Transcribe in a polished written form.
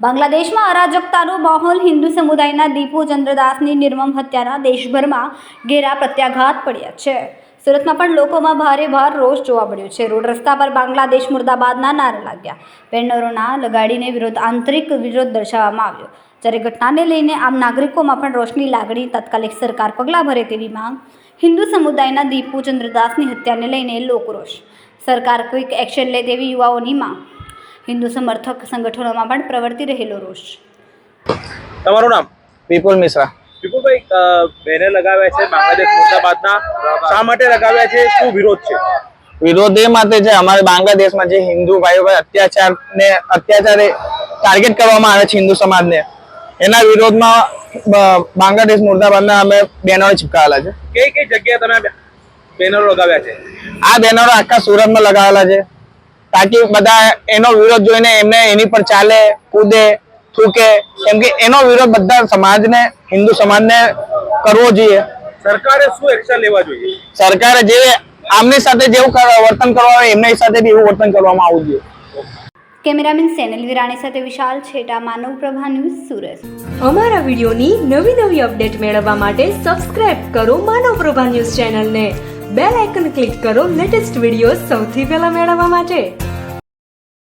બાંગ્લાદેશમાં અરાજકતાનો માહોલ. હિન્દુ સમુદાયના દીપુ ચંદ્રદાસની નિર્મમ હત્યાના દેશભરમાં ઘેરા પ્રત્યાઘાત પડ્યા છે. સુરતમાં પણ લોકોમાં ભારે રોષ જોવા મળ્યો છે. રોડ રસ્તા પર બાંગ્લાદેશ મુર્દાબાદના નારા લાગ્યા. બેનરોના લગાડીને આંતરિક વિરોધ દર્શાવવામાં આવ્યો. જ્યારે ઘટનાને લઈને આમ નાગરિકોમાં પણ રોષની લાગણી. તાત્કાલિક સરકાર પગલાં ભરે તેવી માંગ. હિન્દુ સમુદાયના દીપુ ચંદ્રદાસની હત્યાને લઈને લોકરોષ. સરકાર ક્વિક એક્શન લે તેવી યુવાઓની માંગ. હિન્દુ સમર્થક સંગઠનોમાં પણ પ્રવર્તી રહેલો રોષ. તમારું નામ? વિપુલ મિશ્રા. વિપુલભાઈ, બેનર લગાવ્યા છે બાંગ્લાદેશ મુર્દાબાદના, શા માટે લગાવ્યા છે? શું વિરોધ છે? વિરોધ એ માટે છે, અમારે બાંગ્લાદેશમાં જે હિન્દુ ભાઈઓ અત્યાચાર ટાર્ગેટ કરવામાં આવે છે હિન્દુ સમાજને, એના વિરોધમાં બાંગ્લાદેશ મુર્દાબાદના અમે બેનરો ચિપકાવેલા છે. કઈ જગ્યાએ તમે બેનરો લગાવ્યા છે? આ બેનરો આખા સુરતમાં લગાવેલા છે, તાકી બધા એનો વિરોધ જોઈને એમને એની પર ચાલે, કૂદે, થૂકે, કેમ કે એનો વિરોધ બધા સમાજને, હિન્દુ સમાજને કરવો જોઈએ. સરકારે શું એક્શન લેવા જોઈએ? સરકારે જે આમની સાથે જેવું વર્તન કરવા આવે એમની સાથે બી એવું વર્તન કરવામાં આવવું જોઈએ. કેમેરામેન સેનલ વિરાણી સાથે વિશાલ છેટા, માનવ પ્રભા ન્યૂઝ, સુરત. અમારા વિડીયોની નવી અપડેટ મેળવવા માટે સબસ્ક્રાઇબ કરો માનવ પ્રભા ન્યૂઝ ચેનલને. બેલ આઇકન ક્લિક કરો લેટેસ્ટ વિડીયો સૌથી પહેલા મેળવવા માટે.